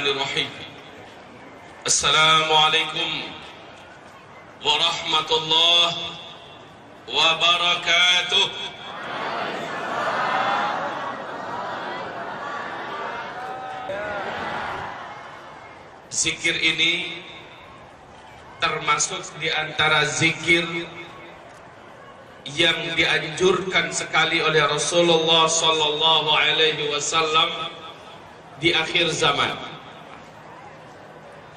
Bismillahirrahmanirrahim. Assalamualaikum warahmatullahi wabarakatuh. Zikir ini termasuk di antara zikir yang dianjurkan sekali oleh Rasulullah sallallahu alaihi wasallam di akhir zaman.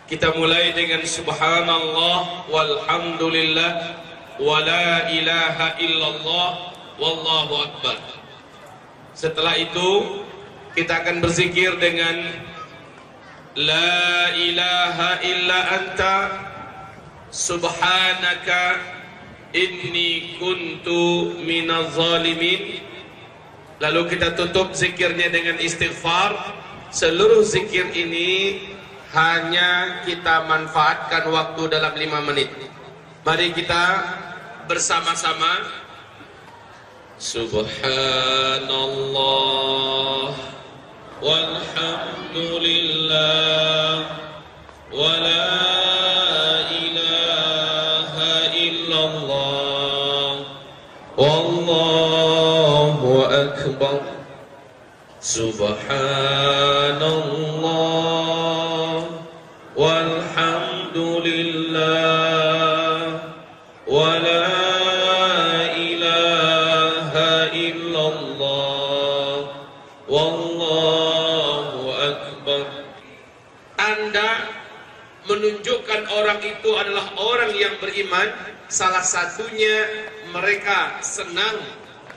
Kita mulai dengan subhanallah walhamdulillah wa la ilaha illallah wallahu akbar. Setelah itu kita akan berzikir dengan la ilaha illa anta subhanaka inni kuntu minaz zalimin. Lalu kita tutup zikirnya dengan istighfar. Seluruh zikir ini hanya kita manfaatkan waktu dalam 5 menit. Mari kita bersama-sama subhanallah walhamdulillah wa la ilaha illallah wallahu akbar. Subhanallah walhamdulillah wa la ilaha illallah wallahu akbar. Tanda menunjukkan orang itu adalah orang yang beriman, salah satunya mereka senang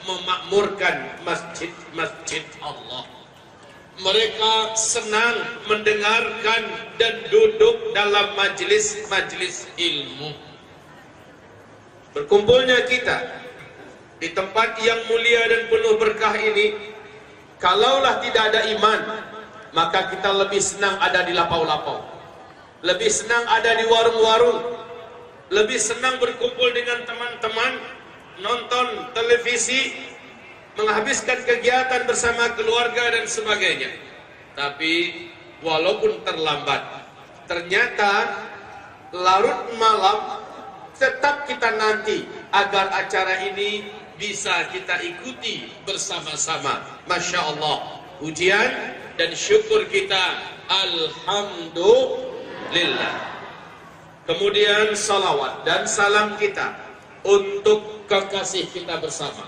memakmurkan masjid-masjid Allah. Mereka senang mendengarkan dan duduk dalam majlis-majlis ilmu. Berkumpulnya kita di tempat yang mulia dan penuh berkah ini, kalaulah tidak ada iman, maka kita lebih senang ada di lapau-lapau, lebih senang ada di warung-warung, lebih senang berkumpul dengan teman-teman, nonton televisi, menghabiskan kegiatan bersama keluarga dan sebagainya. Tapi walaupun terlambat, ternyata larut malam tetap kita nanti agar acara ini bisa kita ikuti bersama-sama. Masya Allah, pujian dan syukur kita alhamdulillah. Kemudian salawat dan salam kita untuk kekasih kita bersama,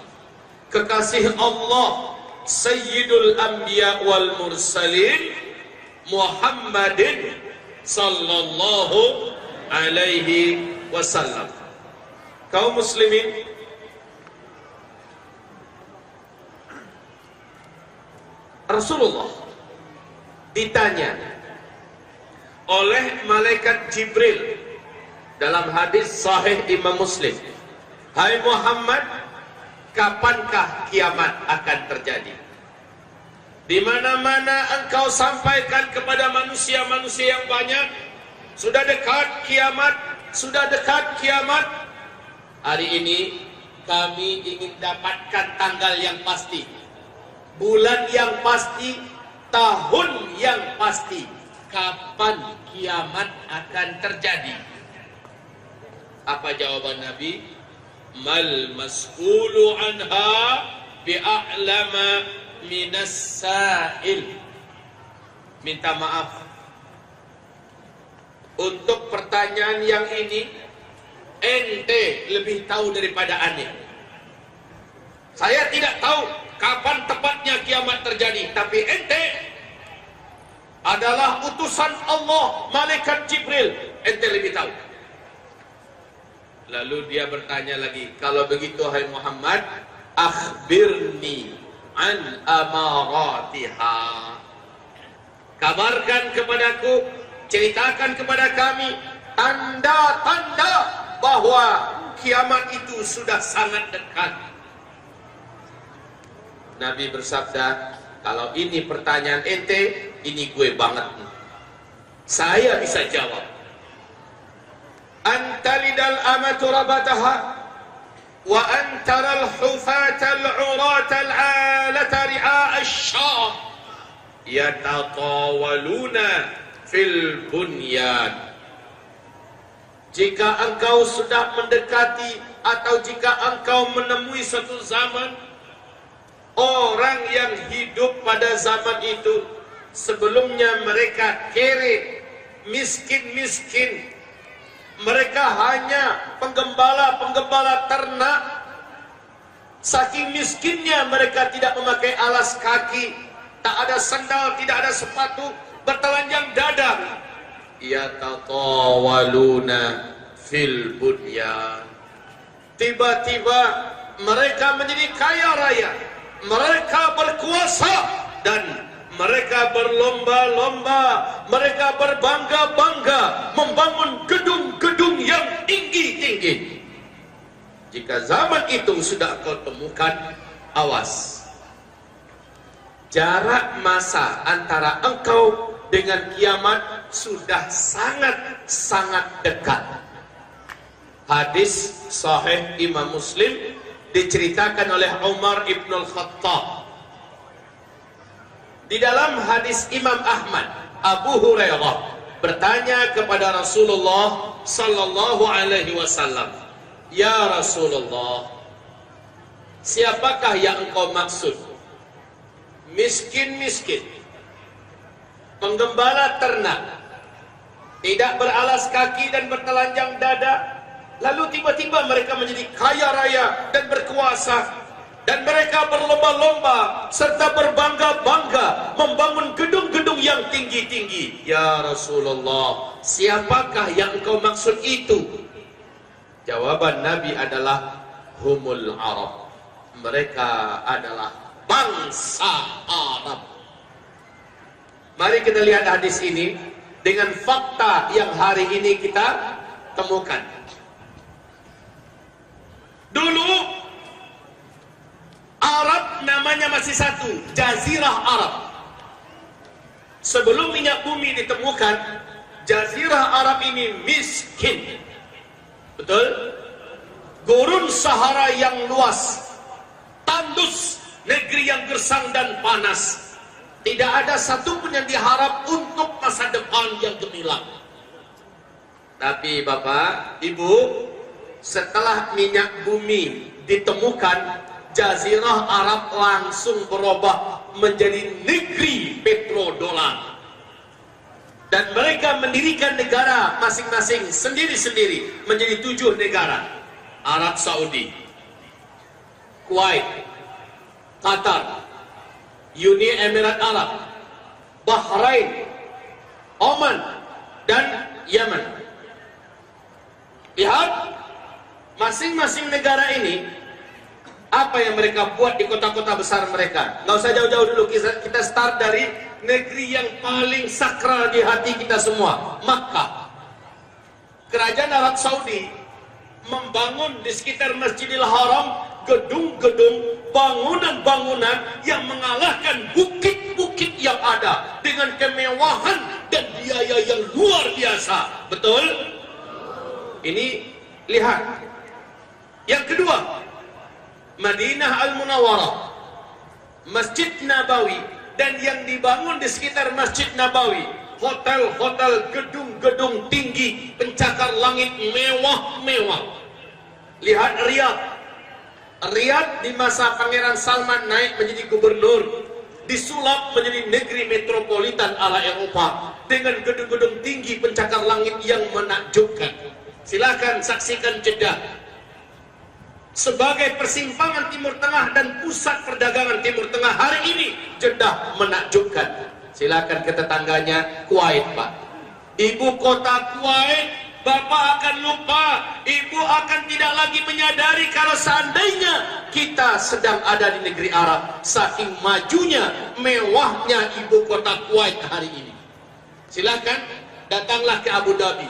kekasih Allah Sayyidul Anbiya wal Mursalin Muhammadin sallallahu alaihi wasallam. Kaum muslimin, Rasulullah ditanya oleh malaikat Jibril dalam hadis sahih Imam Muslim, hai Muhammad, kapankah kiamat akan terjadi? Di mana-mana engkau sampaikan kepada manusia-manusia yang banyak, sudah dekat kiamat, sudah dekat kiamat. Hari ini kami ingin dapatkan tanggal yang pasti, bulan yang pasti, tahun yang pasti, kapan kiamat akan terjadi. Apa jawaban Nabi? Mal mas'ulu anha bi'a'lama minas sa'il. Minta maaf untuk pertanyaan yang ini, ente lebih tahu daripada ane. Saya tidak tahu kapan tepatnya kiamat terjadi, tapi ente adalah utusan Allah, malaikat Jibril, ente lebih tahu. Lalu dia bertanya lagi, kalau begitu hai Muhammad, akhbirni an amaratiha. Kabarkan kepadaku, ceritakan kepada kami tanda-tanda bahwa kiamat itu sudah sangat dekat. Nabi bersabda, kalau ini pertanyaan ente, ini gue banget. Saya bisa jawab. Antalidal amatu rabataha wa antaral hufatal uratal alata ri'a asyah yatatawaluna fil bunyan. Jika engkau sudah mendekati atau jika engkau menemui suatu zaman, orang yang hidup pada zaman itu sebelumnya mereka kere, miskin-miskin, mereka hanya penggembala-penggembala ternak. Saking miskinnya mereka tidak memakai alas kaki, tak ada sandal, tidak ada sepatu, bertelanjang dada. Yatatawaluna fil bunyan. Tiba-tiba mereka menjadi kaya raya, mereka berkuasa, dan mereka berlomba-lomba, mereka berbangga-bangga membangun gedung-gedung yang tinggi-tinggi. Jika zaman itu sudah kau temukan, awas. Jarak masa antara engkau dengan kiamat sudah sangat-sangat dekat. Hadis sahih Imam Muslim diceritakan oleh Umar ibn al-Khattab. Di dalam hadis Imam Ahmad, Abu Hurairah bertanya kepada Rasulullah sallallahu alaihi wasallam, "Ya Rasulullah, siapakah yang engkau maksud? Miskin-miskin, penggembala ternak, tidak beralas kaki dan bertelanjang dada, lalu tiba-tiba mereka menjadi kaya raya dan berkuasa, dan mereka berlomba-lomba serta berbangga-bangga membangun gedung-gedung yang tinggi-tinggi. Ya Rasulullah, siapakah yang engkau maksud itu?" Jawaban Nabi adalah humul Arab. Mereka adalah bangsa Arab. Mari kita lihat hadis ini dengan fakta yang hari ini kita temukan. Dulu Arab namanya masih satu, Jazirah Arab. Sebelum minyak bumi ditemukan, Jazirah Arab ini miskin. Betul? Gurun Sahara yang luas, tandus, negeri yang gersang dan panas. Tidak ada satupun yang diharap untuk masa depan yang gemilang. Tapi Bapak, Ibu, setelah minyak bumi ditemukan, Jazirah Arab langsung berubah menjadi negeri petrodolar. Dan mereka mendirikan negara masing-masing sendiri-sendiri menjadi 7 negara. Arab Saudi, Kuwait, Qatar, Uni Emirat Arab, Bahrain, Oman, dan Yaman. Lihat, masing-masing negara ini apa yang mereka buat di kota-kota besar mereka. Nggak usah jauh-jauh dulu, kita start dari negeri yang paling sakral di hati kita semua, Makkah. Kerajaan Arab Saudi membangun di sekitar Masjidil Haram gedung-gedung, bangunan-bangunan yang mengalahkan bukit-bukit yang ada dengan kemewahan dan biaya yang luar biasa. Betul? Ini lihat. Yang kedua, Madinah Al-Munawwarah, Masjid Nabawi, dan yang dibangun di sekitar Masjid Nabawi, hotel-hotel, gedung-gedung tinggi, pencakar langit mewah-mewah. Lihat Riyadh. Riyadh di masa Pangeran Salman naik menjadi gubernur, disulap menjadi negeri metropolitan ala Eropa dengan gedung-gedung tinggi, pencakar langit yang menakjubkan. Silakan saksikan Jeddah sebagai persimpangan Timur Tengah dan pusat perdagangan Timur Tengah hari ini. Jeddah menakjubkan. Silakan ke tetangganya Kuwait, Pak. Ibu kota Kuwait, Bapak akan lupa, Ibu akan tidak lagi menyadari kalau seandainya kita sedang ada di negeri Arab. Saking majunya, mewahnya ibu kota Kuwait hari ini. Silakan datanglah ke Abu Dhabi.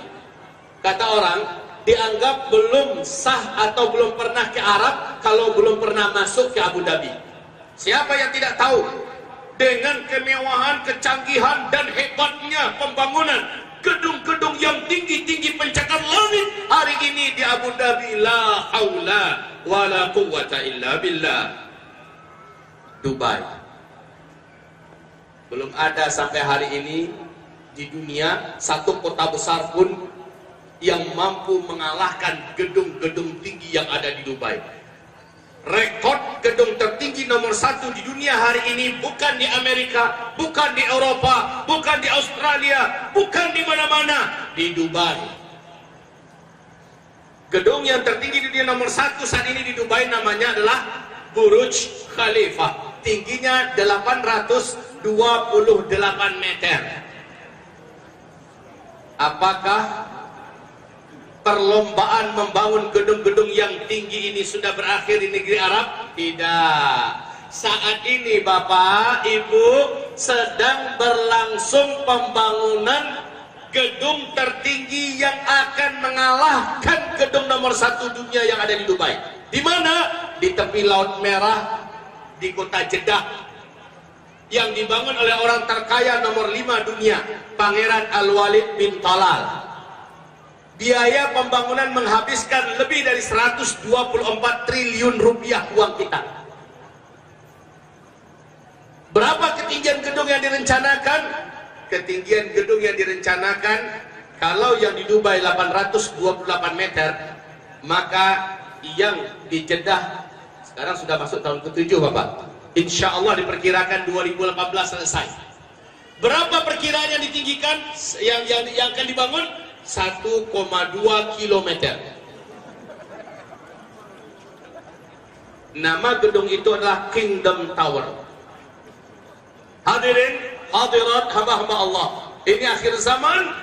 Kata orang, dianggap belum sah atau belum pernah ke Arab kalau belum pernah masuk ke Abu Dhabi. Siapa yang tidak tahu dengan kemewahan, kecanggihan dan hebatnya pembangunan gedung-gedung yang tinggi-tinggi pencakar langit hari ini di Abu Dhabi? La haula wala quwwata illa billah. Dubai belum ada sampai hari ini di dunia, satu kota besar pun yang mampu mengalahkan gedung-gedung tinggi yang ada di Dubai. Rekod gedung tertinggi nomor 1 di dunia hari ini bukan di Amerika, bukan di Eropa, bukan di Australia, bukan di mana-mana, di Dubai. Gedung yang tertinggi di dunia nomor 1 saat ini di Dubai namanya adalah Burj Khalifa. Tingginya 828 meter. Apakah perlombaan membangun gedung-gedung yang tinggi ini sudah berakhir di negeri Arab? Tidak. Saat ini Bapak, Ibu, sedang berlangsung pembangunan gedung tertinggi yang akan mengalahkan gedung nomor 1 dunia yang ada di Dubai. Di mana? Di tepi Laut Merah, di kota Jeddah, yang dibangun oleh orang terkaya nomor 5 dunia, Pangeran Al-Walid bin Talal. Biaya pembangunan menghabiskan lebih dari 124 triliun rupiah uang kita. Berapa ketinggian gedung yang direncanakan? Ketinggian gedung yang direncanakan, kalau yang di Dubai 828 meter, maka yang di Jeddah sekarang sudah masuk tahun ke-7 Bapak. Insya Allah diperkirakan 2018 selesai. Berapa perkiraan yang ditinggikan yang akan dibangun? 1,2 kilometer. Nama gedung itu adalah Kingdom Tower. Hadirin, hadirat, hamba-hamba Allah, ini akhir zaman.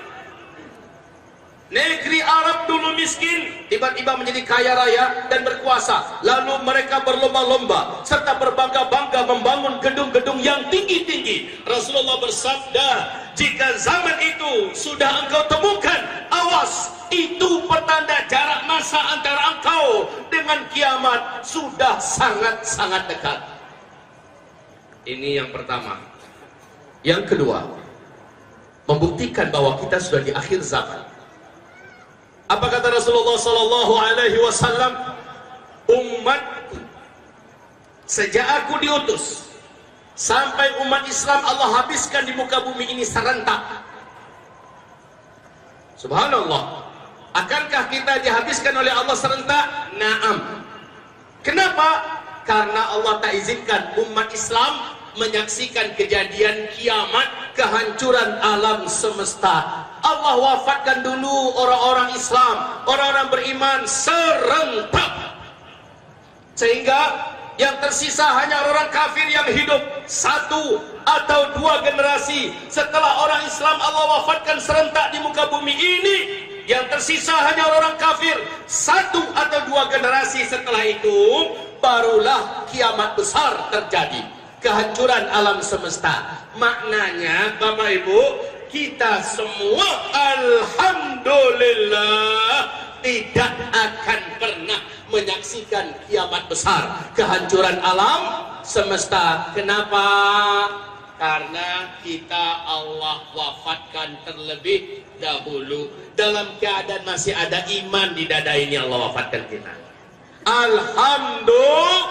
Negeri Arab dulu miskin, tiba-tiba menjadi kaya raya dan berkuasa. Lalu mereka berlomba-lomba serta berbangga-bangga membangun gedung-gedung yang tinggi-tinggi. Rasulullah bersabda, jika zaman itu sudah engkau temukan, awas, itu pertanda jarak masa antara engkau dengan kiamat sudah sangat-sangat dekat. Ini yang pertama. Yang kedua, membuktikan bahwa kita sudah di akhir zaman. Apa kata Rasulullah sallallahu alaihi wasallam? Umatku, sejak aku diutus sampai umat Islam Allah habiskan di muka bumi ini serentak. Subhanallah. Akankah kita dihabiskan oleh Allah serentak? Naam. Kenapa? Karena Allah tak izinkan umat Islam menyaksikan kejadian kiamat, kehancuran alam semesta. Allah wafatkan dulu orang-orang Islam, orang-orang beriman serentak, sehingga yang tersisa hanya orang kafir yang hidup 1 atau 2 generasi. Setelah orang Islam Allah wafatkan serentak di muka bumi ini, yang tersisa hanya orang kafir 1 atau 2 generasi. Setelah itu barulah kiamat besar terjadi, kehancuran alam semesta. Maknanya Bapak Ibu, kita semua alhamdulillah tidak akan pernah menyaksikan kiamat besar, kehancuran alam semesta. Kenapa? Karena kita Allah wafatkan terlebih dahulu. Dalam keadaan masih ada iman di dada ini Allah wafatkan kita. Alhamdulillah.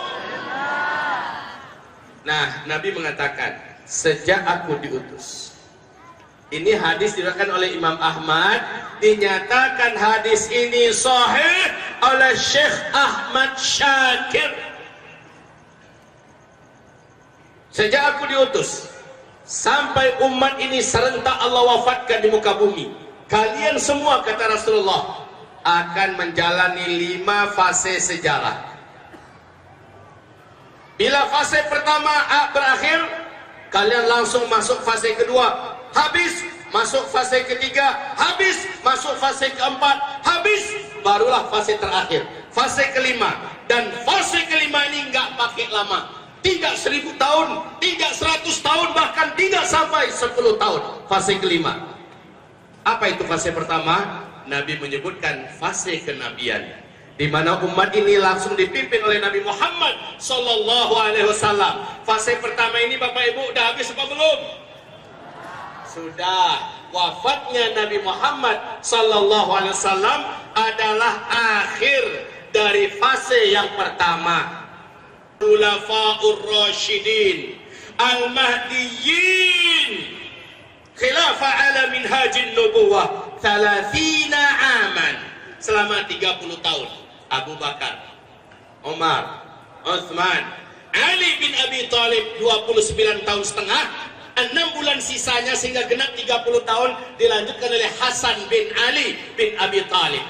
Nah, Nabi mengatakan, sejak aku diutus. Ini hadis diriwayatkan oleh Imam Ahmad, dinyatakan hadis ini sahih oleh Syekh Ahmad Syakir. Sejak aku diutus sampai umat ini serentak Allah wafatkan di muka bumi, kalian semua, kata Rasulullah, akan menjalani 5 fase sejarah. Bila fase pertama berakhir, kalian langsung masuk fase kedua. Habis, masuk fase ketiga. Habis, masuk fase keempat. Habis, barulah fase terakhir, fase kelima. Dan fase kelima ini nggak pakai lama, tidak 1000 tahun, tidak 100 tahun, bahkan tidak sampai 10 tahun. Fase kelima. Apa itu fase pertama? Nabi menyebutkan fase kenabian, di mana umat ini langsung dipimpin oleh Nabi Muhammad sallallahu alaihi wasallam. Fase pertama ini Bapak Ibu udah habis apa belum? Sudah. Wafatnya Nabi Muhammad sallallahu alaihi wasallam adalah akhir dari fase yang pertama. Khulafaur Rasyidin Al-Mahdiyyin, khilafah alamin minhajin nubuwah 30 aman, selama 30 tahun. Abu Bakar, Umar, Utsman, Ali bin Abi Thalib 29 tahun setengah, 6 bulan sisanya sehingga genap 30 tahun dilanjutkan oleh Hasan bin Ali bin Abi Thalib.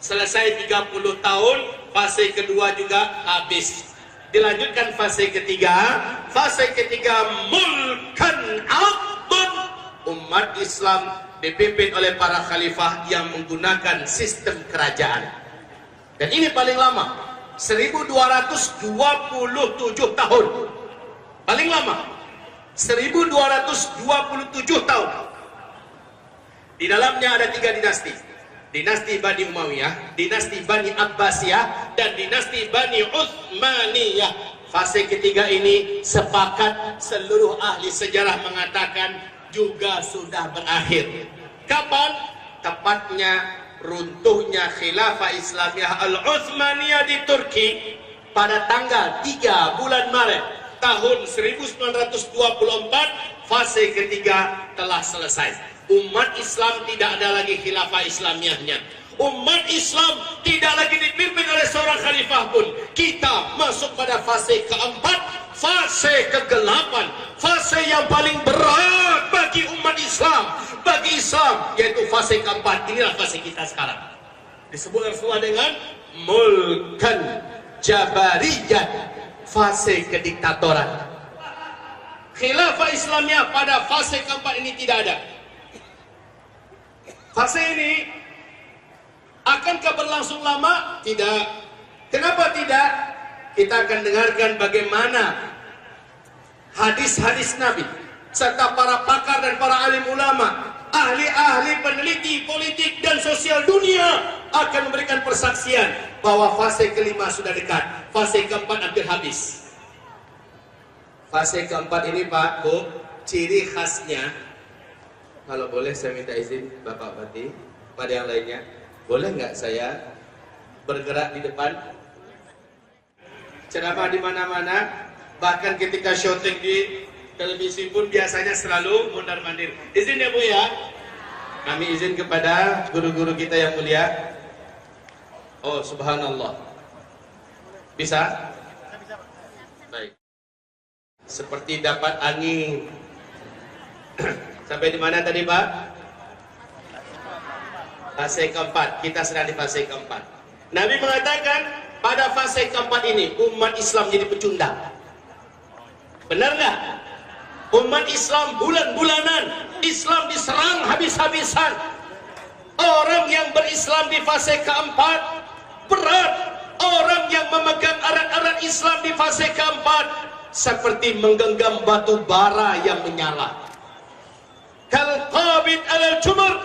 Selesai 30 tahun, fase kedua juga habis. Dilanjutkan fase ketiga mulkan abdun, umat Islam dipimpin oleh para khalifah yang menggunakan sistem kerajaan. Dan ini paling lama, 1227 tahun. Paling lama 1227 tahun. Di dalamnya ada 3 dinasti. Dinasti Bani Umayyah, dinasti Bani Abbasiyah, dan dinasti Bani Utsmaniyah. Fase ketiga ini sepakat seluruh ahli sejarah mengatakan juga sudah berakhir. Kapan? Tepatnya runtuhnya khilafah Islamiyah Al-Utsmaniyah di Turki pada tanggal 3 bulan Maret tahun 1924. Fase ketiga telah selesai. Umat Islam tidak ada lagi khilafah Islamiyahnya. Umat Islam tidak lagi dipimpin oleh seorang khalifah pun. Kita masuk pada fase keempat, fase kegelapan, fase yang paling berat bagi umat Islam, bagi Islam, yaitu fase keempat. Inilah fase kita sekarang. Disebut Rasulullah dengan mulkan jabariyah, fase kediktatoran. Khilafah Islamiyah pada fase keempat ini tidak ada. Fase ini akankah berlangsung lama? Tidak. Kenapa tidak? Kita akan dengarkan bagaimana hadis-hadis Nabi serta para pakar dan para alim ulama, ahli-ahli peneliti politik dan sosial dunia akan memberikan persaksian bahwa fase kelima sudah dekat, fase keempat hampir habis. Fase keempat ini Pak, Bu, ciri khasnya, kalau boleh saya minta izin Bapak Bupati, pada yang lainnya, boleh nggak saya bergerak di depan? Ceramah di mana-mana, bahkan ketika syuting di televisi pun biasanya selalu mondar-mandir. Izin ya Bu ya? Kami izin kepada guru-guru kita yang mulia. Oh subhanallah. Bisa? Baik. Seperti dapat angin. Sampai di mana tadi Pak? Fase keempat. Kita sedang di fase keempat. Nabi mengatakan pada fase keempat ini umat Islam jadi pecundang. Benar nggak? Umat Islam bulan-bulanan, Islam diserang habis-habisan. Orang yang berislam di fase keempat berat. Orang yang memegang erat-erat Islam di fase keempat seperti menggenggam batu bara yang menyala. Kal qabid alal jumar,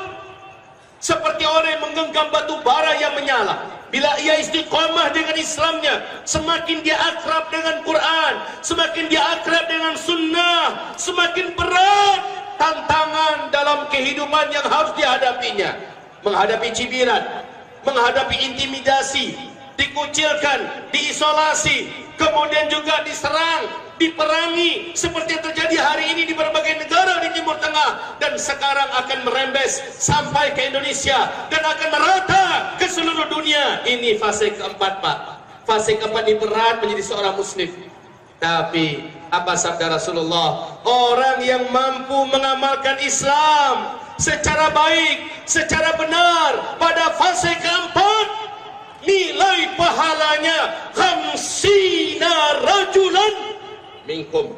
seperti orang yang menggenggam batu bara yang menyala. Bila ia istiqamah dengan Islamnya, semakin dia akrab dengan Quran, semakin dia akrab dengan sunnah, semakin berat tantangan dalam kehidupan yang harus dihadapinya. Menghadapi cibiran, menghadapi intimidasi, dikucilkan, diisolasi, kemudian juga diserang, diperangi, seperti yang terjadi hari ini di berbagai negara di Timur Tengah, dan sekarang akan merembes sampai ke Indonesia dan akan merata ke seluruh dunia. Ini fase keempat Pak. Fase keempat ini berat menjadi seorang muslim. Tapi apa sabda Rasulullah? Orang yang mampu mengamalkan Islam secara baik, secara benar pada fase keempat, nilai pahalanya khamsina rajulan minkum,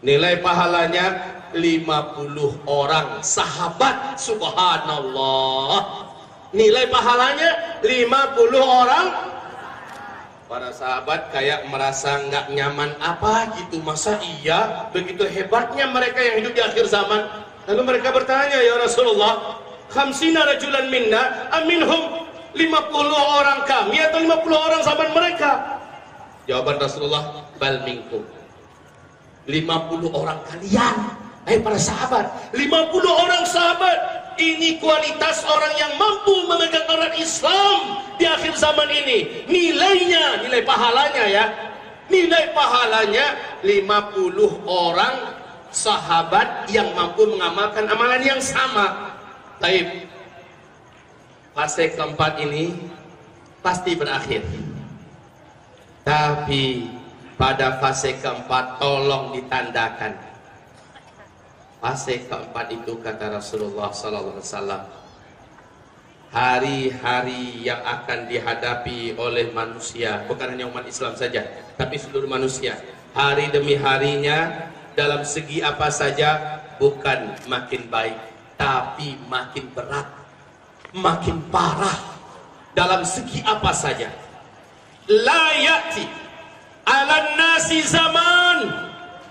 nilai pahalanya 50 orang sahabat. Subhanallah, nilai pahalanya 50 orang. Para sahabat kayak merasa nggak nyaman apa gitu, masa iya begitu hebatnya mereka yang hidup di akhir zaman. Lalu mereka bertanya, ya Rasulullah, khamsina rajulan minna aminhum, 50 orang kami atau 50 orang sahabat mereka? Jawaban Rasulullah, bal minkum, 50 orang kalian. Para sahabat, 50 orang sahabat. Ini kualitas orang yang mampu memegang erat Islam di akhir zaman ini. Nilainya, nilai pahalanya ya, nilai pahalanya 50 orang sahabat yang mampu mengamalkan amalan yang sama. Baik, fase keempat ini pasti berakhir. Tapi pada fase keempat tolong ditandakan. Fase keempat itu kata Rasulullah SAW, hari-hari yang akan dihadapi oleh manusia, bukan hanya umat Islam saja, tapi seluruh manusia. Hari demi harinya dalam segi apa saja bukan makin baik, tapi makin berat, makin parah dalam segi apa saja. La ya'ti 'alan nasi zaman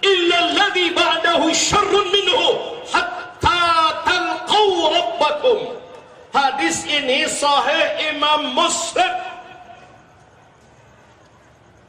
illa alladhi ba'dahu syarrun minhu hatta talqaw rabbakum. Hadis ini sahih Imam Muslim.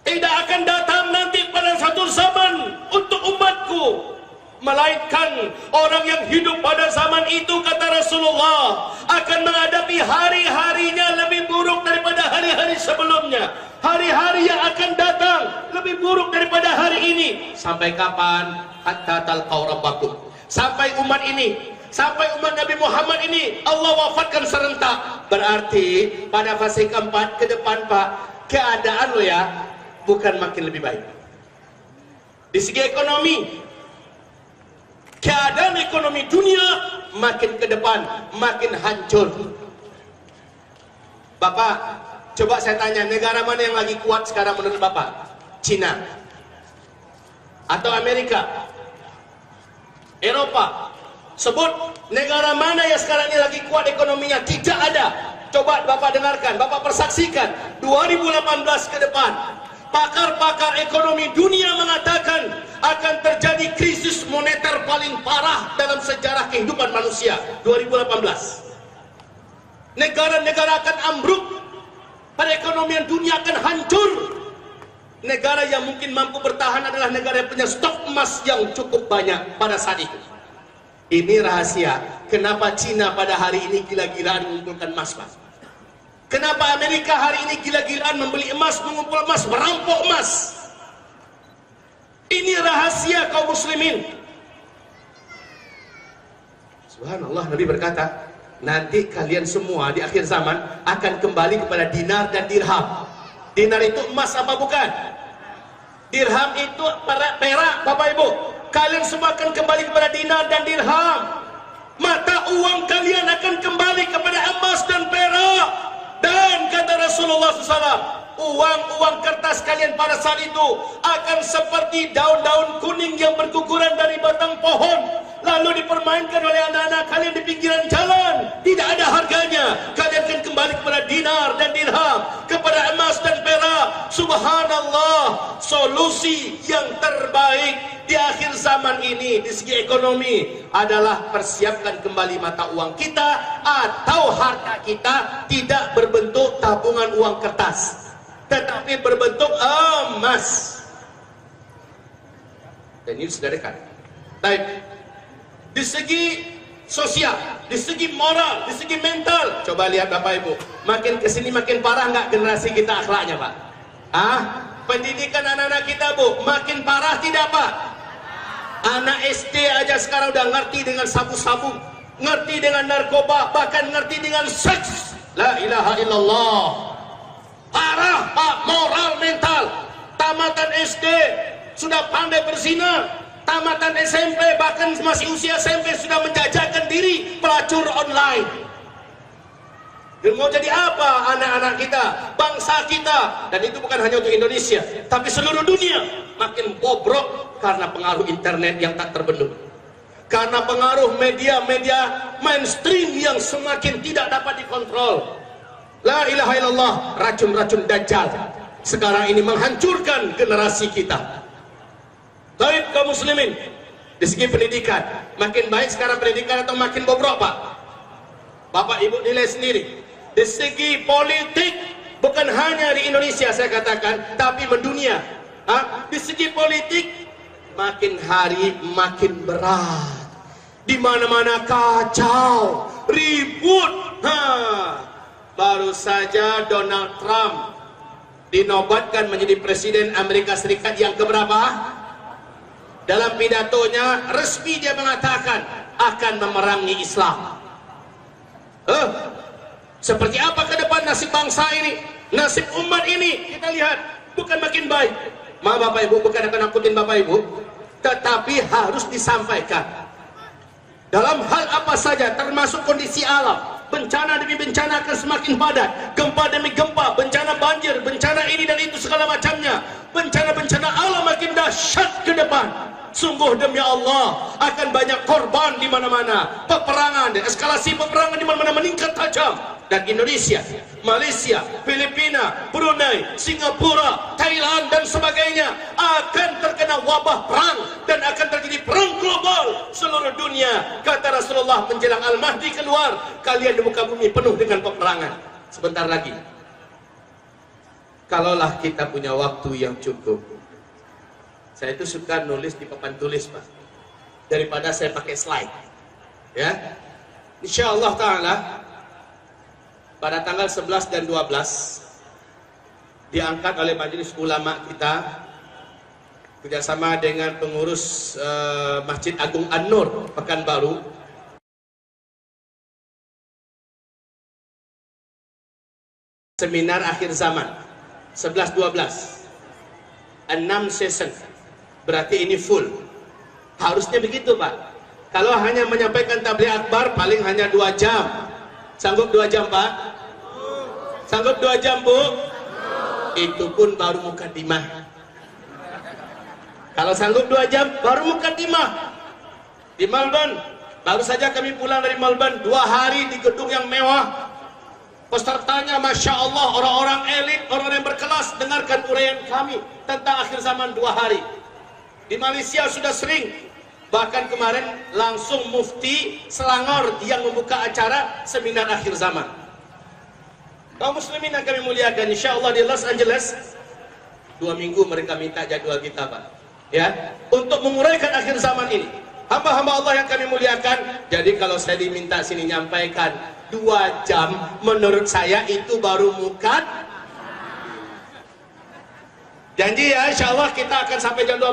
Tidak akan datang nanti pada satu zaman untuk umatku, melainkan orang yang hidup pada zaman itu, kata Rasulullah, akan menghadapi hari-harinya lebih buruk daripada hari-hari sebelumnya. Hari-hari yang akan datang lebih buruk daripada hari ini. Sampai kapan? Hatta talqaw rabbakum. Sampai umat ini, sampai umat Nabi Muhammad ini Allah wafatkan serentak. Berarti pada fase keempat ke depan, Pak, keadaan lo ya bukan makin lebih baik. Di segi ekonomi, keadaan ekonomi dunia makin ke depan makin hancur. Bapak, coba saya tanya, negara mana yang lagi kuat sekarang menurut Bapak? Cina atau Amerika? Eropa? Sebut negara mana yang sekarang ini lagi kuat ekonominya? Tidak ada. Coba Bapak dengarkan, Bapak persaksikan 2018 ke depan. Pakar-pakar ekonomi dunia mengatakan akan terjadi krisis moneter paling parah dalam sejarah kehidupan manusia 2018. Negara-negara akan ambruk, perekonomian dunia akan hancur. Negara yang mungkin mampu bertahan adalah negara yang punya stok emas yang cukup banyak pada saat itu. Ini rahasia kenapa Cina pada hari ini gila-gilaan mengumpulkan emas, Pak. Kenapa Amerika hari ini gila-gilaan membeli emas, mengumpul emas, merampok emas? Ini rahasia kaum muslimin. Subhanallah, Nabi berkata, nanti kalian semua di akhir zaman akan kembali kepada dinar dan dirham. Dinar itu emas apa bukan? Dirham itu perak, Bapak Ibu. Kalian semua akan kembali kepada dinar dan dirham. Mata uang kalian akan kembali kepada emas dan perak. Dan kata Rasulullah SAW, uang-uang kertas kalian pada saat itu akan seperti daun-daun kuning yang berguguran dari batang pohon, lalu dipermainkan oleh anak-anak kalian di pinggiran jalan. Tidak ada harganya. Kalian akan kembali kepada dinar dan dirham, kepada emas dan perak. Subhanallah, solusi yang terbaik di akhir zaman ini di segi ekonomi adalah persiapkan kembali mata uang kita atau harta kita tidak berbentuk tabungan uang kertas, tetapi berbentuk emas. Dan ini sudah dekat. Baik, di segi sosial, di segi moral, di segi mental, coba lihat Bapak Ibu, makin kesini makin parah nggak generasi kita akhlaknya, Pak? Pendidikan anak-anak kita, Bu, makin parah tidak, Pak? Anak SD aja sekarang udah ngerti dengan sabu-sabu, ngerti dengan narkoba, bahkan ngerti dengan seks. La ilaha illallah. Parah, Pak, moral mental. Tamatan SD sudah pandai berzina, tamatan SMP bahkan masih usia SMP sudah menjajakan diri pelacur online. Dan mau jadi apa anak-anak kita, bangsa kita? Dan itu bukan hanya untuk Indonesia, tapi seluruh dunia makin bobrok karena pengaruh internet yang tak terbendung, karena pengaruh media-media mainstream yang semakin tidak dapat dikontrol. La ilaha illallah, racun-racun Dajjal sekarang ini menghancurkan generasi kita. Baik kaum muslimin, di segi pendidikan makin baik sekarang pendidikan atau makin bobrok, Pak? Bapak Ibu nilai sendiri. Di segi politik, bukan hanya di Indonesia saya katakan, tapi mendunia. Di segi politik makin hari makin berat. Di mana-mana kacau, ribut. Baru saja Donald Trump dinobatkan menjadi presiden Amerika Serikat yang keberapa? dalam pidatonya resmi dia mengatakan akan memerangi Islam. Seperti apa ke depan nasib bangsa ini, nasib umat ini? Kita lihat, bukan makin baik. Maaf Bapak Ibu, bukan akan nakutin Bapak Ibu, tetapi harus disampaikan dalam hal apa saja, termasuk kondisi alam. Bencana demi bencana akan semakin padat, gempa demi gempa, bencana banjir, bencana ini dan itu segala macamnya. Bencana-bencana alam makin dahsyat ke depan. Sungguh demi Allah akan banyak korban di mana-mana. Peperangan dan eskalasi peperangan di mana-mana meningkat tajam. Dan Indonesia, Malaysia, Filipina, Brunei, Singapura, Thailand dan sebagainya akan terkena wabah perang dan akan terjadi perang global seluruh dunia. Kata Rasulullah menjelang Al-Mahdi keluar, kalian di muka bumi penuh dengan peperangan. Sebentar lagi. Kalaulah kita punya waktu yang cukup. Saya itu suka nulis di papan tulis, Pak, daripada saya pakai slide. Ya, insyaallah taala pada tanggal 11 dan 12 diangkat oleh majelis ulama kita kerjasama dengan pengurus Masjid Agung An-Nur Pekanbaru, seminar akhir zaman 11-12, 6 session. Berarti ini full. Harusnya begitu, Pak. Kalau hanya menyampaikan tabligh akbar paling hanya 2 jam. Sanggup 2 jam, Pak? Sanggup 2 jam, Bu? Itu pun baru mukadimah. Kalau sanggup 2 jam baru mukadimah. Di Melbourne, baru saja kami pulang dari Melbourne, 2 hari di gedung yang mewah. Pesertanya Masya Allah, orang-orang elit, orang yang berkelas. Dengarkan uraian kami tentang akhir zaman 2 hari. Di Malaysia sudah sering, bahkan kemarin langsung Mufti Selangor yang membuka acara seminar akhir zaman. Kaum muslimin yang kami muliakan, insya Allah di Los Angeles 2 minggu mereka minta jadwal kita, Pak, ya, untuk menguraikan akhir zaman ini. Hamba-hamba Allah yang kami muliakan. Jadi kalau saya diminta sini nyampaikan 2 jam, menurut saya itu baru mukad. Janji ya, insya Allah kita akan sampai jam 12.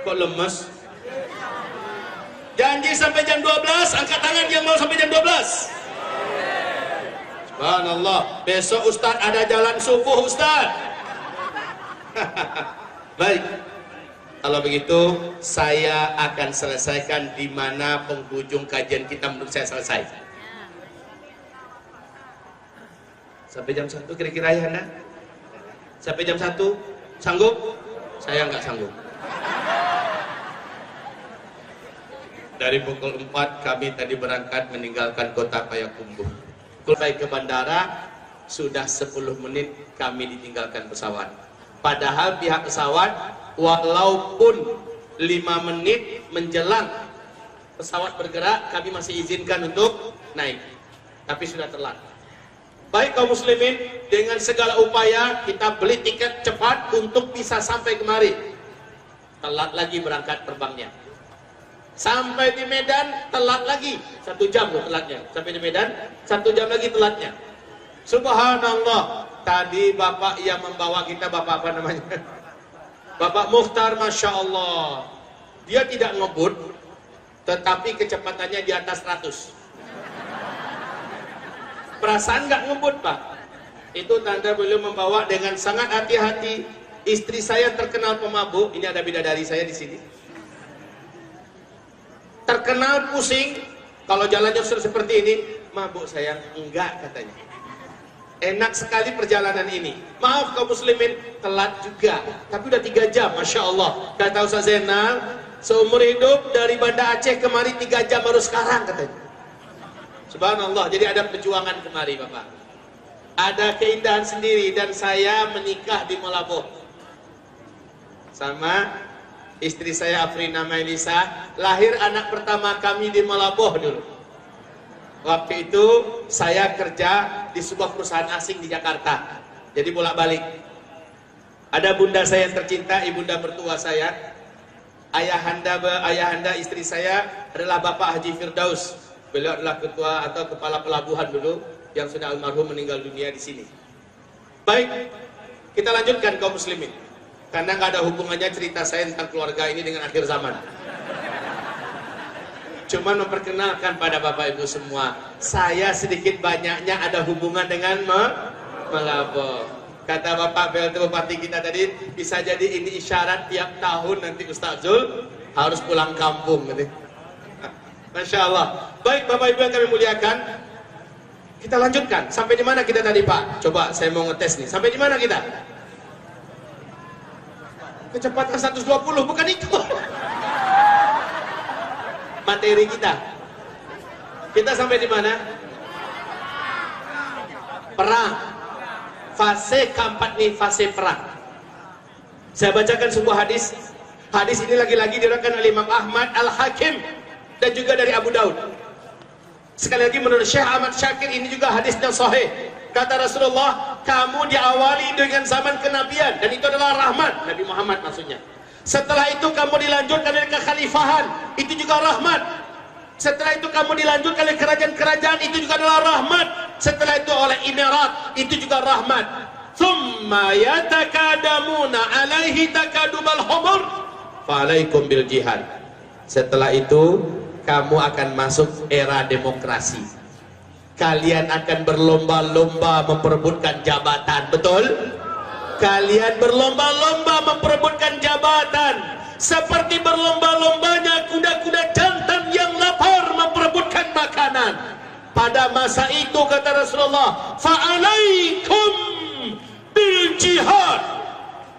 Kok lemes? Janji sampai jam 12, angkat tangan yang mau sampai jam 12. Subhanallah, besok Ustadz ada jalan subuh, Ustadz. Baik, kalau begitu saya akan selesaikan di mana penghujung kajian kita menurut saya selesai. Sampai jam 1 kira-kira ya, Anda? Sampai jam 1 sanggup? Saya nggak sanggup. Dari pukul 4 kami tadi berangkat meninggalkan kota Payakumbuh. Sampai ke bandara sudah 10 menit kami ditinggalkan pesawat. Padahal pihak pesawat walaupun 5 menit menjelang pesawat bergerak kami masih izinkan untuk naik. Tapi sudah telat. Baik kaum muslimin, dengan segala upaya kita beli tiket cepat untuk bisa sampai kemari. Telat lagi berangkat terbangnya. Sampai di Medan telat lagi 1 jam loh telatnya. Sampai di Medan 1 jam lagi telatnya. Subhanallah. Tadi bapak yang membawa kita, bapak apa namanya? Bapak Mukhtar, Masya Allah. Dia tidak ngebut, tetapi kecepatannya di atas 100. Perasaan nggak ngebut, Pak. Itu tanda beliau membawa dengan sangat hati-hati. Istri saya terkenal pemabuk. Ini ada bidadari saya di sini. Terkenal pusing. Kalau jalannya sudah seperti ini, mabuk sayang. Enggak, katanya. Enak sekali perjalanan ini. Maaf kaum muslimin, telat juga. Tapi udah 3 jam, Masya Allah. Kata Ustaz Zainal, seumur hidup dari Banda Aceh kemari 3 jam baru sekarang, katanya. Subhanallah, jadi ada perjuangan kemari, Bapak. Ada keindahan sendiri, dan saya menikah di Molaboh. Sama istri saya Afrina Mailisa, lahir anak pertama kami di Molaboh dulu. Waktu itu saya kerja di sebuah perusahaan asing di Jakarta. Jadi bolak-balik. Ada bunda saya yang tercinta, ibunda mertua saya. Ayahanda istri saya adalah Bapak Haji Firdaus. Beliau adalah ketua atau kepala pelabuhan dulu yang sudah almarhum meninggal dunia di sini. Baik, kita lanjutkan kaum muslimin. Karena nggak ada hubungannya cerita saya tentang keluarga ini dengan akhir zaman. Cuman memperkenalkan pada Bapak Ibu semua, saya sedikit banyaknya ada hubungan dengan melapor. Kata Bapak PLT Bupati kita tadi, bisa jadi ini isyarat tiap tahun nanti Ustaz Zul harus pulang kampung gitu. Masya Allah. Baik Bapak Ibu yang kami muliakan, kita lanjutkan. Sampai di mana kita tadi Pak? Coba saya mau ngetes nih. Sampai di mana kita? Kecepatan 120, bukan itu. Materi kita. Kita sampai di mana? Perang. Fase keempat nih, fase perang. Saya bacakan sebuah hadis. Hadis ini lagi-lagi diriwayatkan oleh Imam Ahmad, Al-Hakim, dan juga dari Abu Daud. Sekali lagi menurut Syekh Ahmad Syakir, ini juga hadisnya sahih. Kata Rasulullah, kamu diawali dengan zaman kenabian, dan itu adalah rahmat. Nabi Muhammad maksudnya. Setelah itu kamu dilanjutkan oleh kekhalifahan, itu juga rahmat. Setelah itu kamu dilanjutkan oleh kerajaan-kerajaan, itu juga adalah rahmat. Setelah itu oleh imirat, itu juga rahmat. Thumma yatakadamuna alaihi takadubal humur fa'alaikum bil jihad. Setelah itu kamu akan masuk era demokrasi. Kalian akan berlomba-lomba memperebutkan jabatan, betul? Kalian berlomba-lomba memperebutkan jabatan, seperti berlomba-lombanya kuda-kuda jantan yang lapar memperebutkan makanan. Pada masa itu kata Rasulullah, fa'alaikum bil jihad.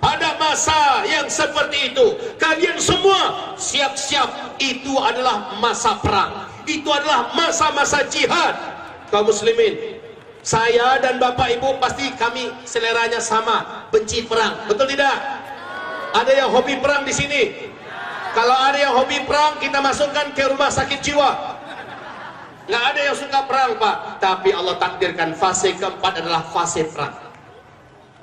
Pada masa yang seperti itu, kalian semua siap-siap. Itu adalah masa perang. Itu adalah masa-masa jihad. Kaum muslimin, saya dan Bapak Ibu pasti kami seleranya sama, benci perang. Betul tidak? Ada yang hobi perang di sini? Kalau ada yang hobi perang, kita masukkan ke rumah sakit jiwa. Nggak ada yang suka perang, Pak. Tapi Allah takdirkan fase keempat adalah fase perang.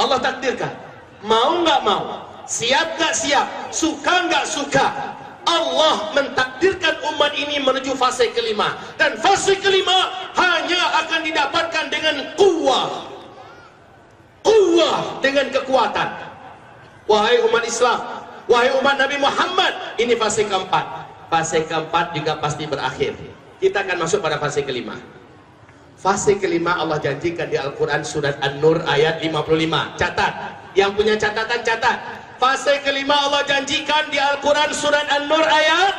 Allah takdirkan. Mau nggak mau, siap nggak siap, suka nggak suka, Allah mentakdirkan umat ini menuju fase kelima. Dan fase kelima hanya akan didapatkan dengan kuwah. Kuwah dengan kekuatan. Wahai umat Islam, wahai umat Nabi Muhammad, ini fase keempat. Fase keempat juga pasti berakhir. Kita akan masuk pada fase kelima. Fase kelima Allah janjikan di Al-Quran surat An-Nur ayat 55. Catat, yang punya catatan catat. Fase kelima Allah janjikan di Al-Quran surat An-Nur ayat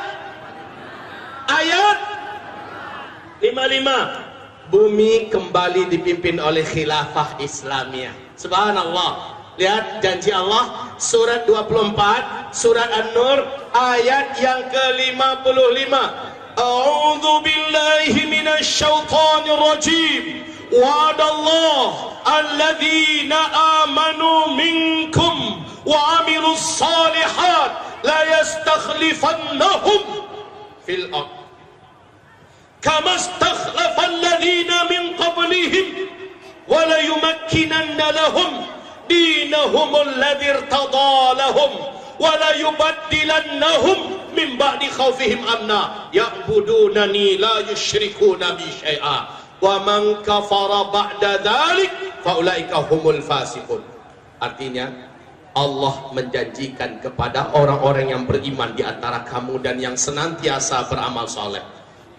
55. Bumi kembali dipimpin oleh khilafah Islamiyah. Subhanallah. Lihat janji Allah surat 24 surat An-Nur ayat yang ke-55. A'udzu billahi minasy syaithanir rajim. Wa'adallahu alladzina amanu minkum wa 'amilus shalihat la yastakhlifannahum fil ardh kama istakhlafa alladzina min qablihim wa la yumakkinanna lahum dinahum alladzi irtada lahum wa la yubaddilannahum min ba'di khawfihim amna ya'budunani la yusyrikuna bi syai'a wa man kafara ba'da dzalik fa ulaika humul fasiqun. Artinya Allah menjanjikan kepada orang-orang yang beriman di antara kamu dan yang senantiasa beramal saleh,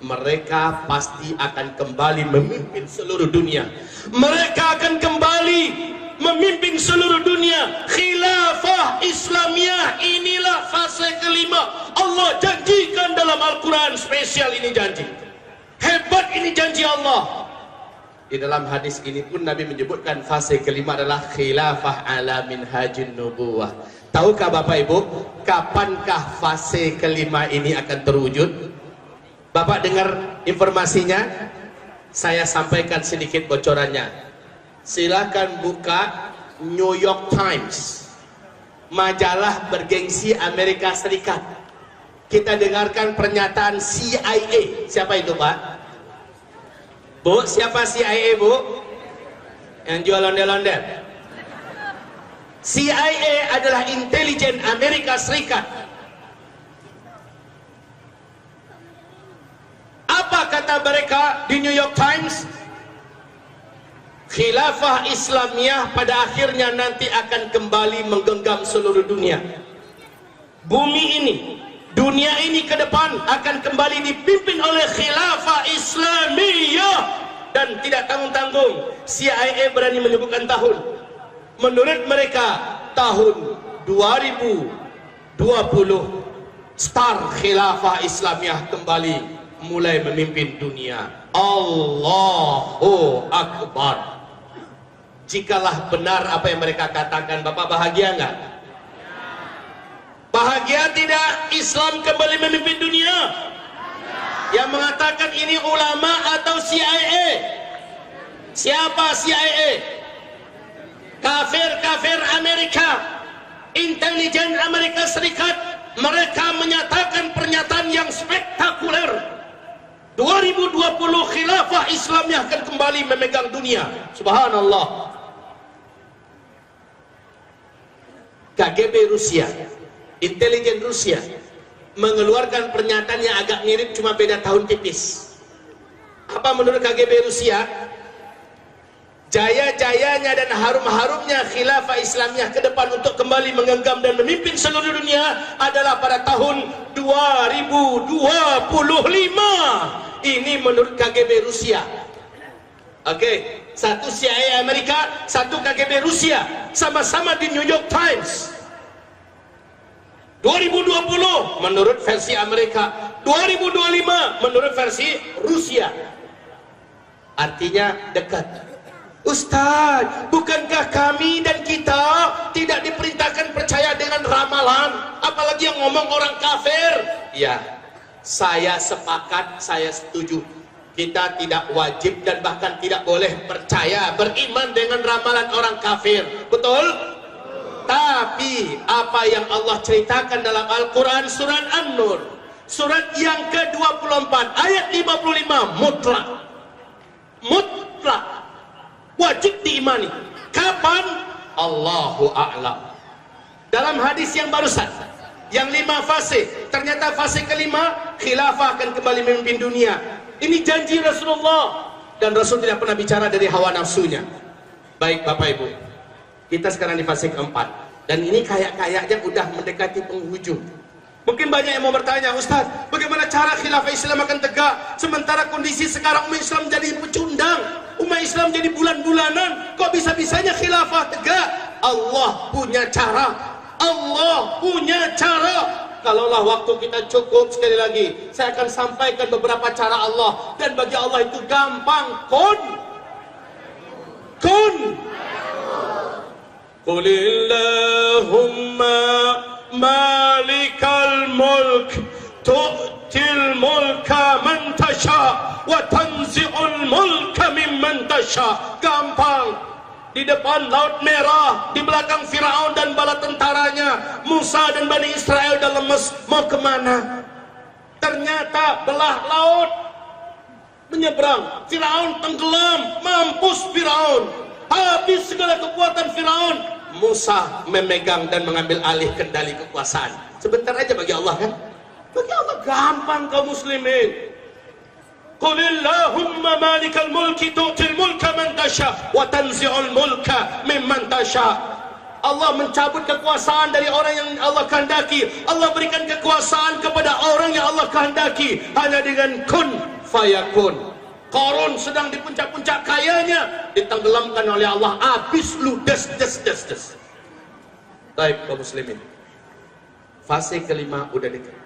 mereka pasti akan kembali memimpin seluruh dunia. Mereka akan kembali memimpin seluruh dunia. Khilafah Islamiyah, inilah fase kelima. Allah janjikan dalam Al-Quran, spesial ini janji. Hebat ini janji Allah. Di dalam hadis ini pun Nabi menyebutkan fase kelima adalah khilafah ala minhajin nubuwah. Tahukah Bapak Ibu, kapankah fase kelima ini akan terwujud? Bapak dengar informasinya? Saya sampaikan sedikit bocorannya. Silakan buka New York Times, majalah bergengsi Amerika Serikat. Kita dengarkan pernyataan CIA. Siapa itu Pak? Bu, siapa CIA Bu? Yang jual ondel-ondel. CIA adalah intelijen Amerika Serikat. Apa kata mereka di New York Times? khilafah Islamiyah pada akhirnya nanti akan kembali menggenggam seluruh dunia. Bumi ini, dunia ini ke depan akan kembali dipimpin oleh khilafah Islamiyah. Dan tidak tanggung-tanggung CIA berani menyebutkan tahun. Menurut mereka tahun 2020 star khilafah Islamiyah kembali mulai memimpin dunia. Allahu Akbar. Jikalah benar apa yang mereka katakan, Bapak bahagia enggak? Bahagia tidak Islam kembali memimpin dunia? Yang mengatakan ini ulama atau CIA? Siapa CIA? Kafir-kafir Amerika, intelijen Amerika Serikat. Mereka menyatakan pernyataan yang spektakuler. 2020 khilafah Islamiyah akan kembali memegang dunia. Subhanallah. KGB Rusia, intelijen Rusia mengeluarkan pernyataan yang agak mirip, cuma beda tahun tipis. Apa menurut KGB Rusia? Jaya-jayanya dan harum-harumnya khilafah Islamiyah ke depan untuk kembali menggenggam dan memimpin seluruh dunia adalah pada tahun 2025. Ini menurut KGB Rusia. Oke, satu CIA Amerika, satu KGB Rusia, sama-sama di New York Times. 2020 menurut versi Amerika, 2025 menurut versi Rusia. Artinya dekat. Ustaz, bukankah kami dan kita tidak diperintahkan percaya dengan ramalan? Apalagi yang ngomong orang kafir. Ya, saya sepakat, saya setuju. Kita tidak wajib dan bahkan tidak boleh percaya, beriman dengan ramalan orang kafir. Betul? Tapi apa yang Allah ceritakan dalam Al-Quran surat An-Nur, surat yang ke-24 ayat 55, mutlak, mutlak, wajib diimani. Kapan? Allahu a'lam. Dalam hadis yang barusan, yang 5 fase, ternyata fase kelima khilafah akan kembali memimpin dunia. Ini janji Rasulullah, dan Rasul tidak pernah bicara dari hawa nafsunya. Baik Bapak Ibu, kita sekarang di fase keempat, dan ini kayak-kayaknya udah mendekati penghujung. Mungkin banyak yang mau bertanya, Ustaz, bagaimana cara khilafah Islam akan tegak sementara kondisi sekarang umat Islam jadi pecundang, umat Islam jadi bulan-bulanan, kok bisa-bisanya khilafah tegak? Allah punya cara, Allah punya cara. Kalaulah waktu kita cukup, sekali lagi saya akan sampaikan beberapa cara Allah, dan bagi Allah itu gampang. Kun Qulillahumma malikal mulk tu'til mulka man tasha wa tanzi'ul mulka mimman tasha. Gampang. Di depan Laut Merah, di belakang Firaun dan bala tentaranya, Musa dan Bani Israel dah lemes, mau kemana? Ternyata belah laut, menyeberang. Firaun tenggelam, mampus Firaun, habis segala kekuatan Firaun. Musa memegang dan mengambil alih kendali kekuasaan. Sebentar aja bagi Allah, kan? Bagi Allah gampang kaum muslimin. Qulillahumma malikal mulki tu'til mulka man tasha wa tanzi'ul mulka mimman tasha. Allah mencabut kekuasaan dari orang yang Allah kehendaki. Allah berikan kekuasaan kepada orang yang Allah kehendaki hanya dengan kun fayakun. Qarun sedang di puncak-puncak kayanya, ditenggelamkan oleh Allah, habis ludes des. Baik kaum muslimin, fase kelima udah dekat.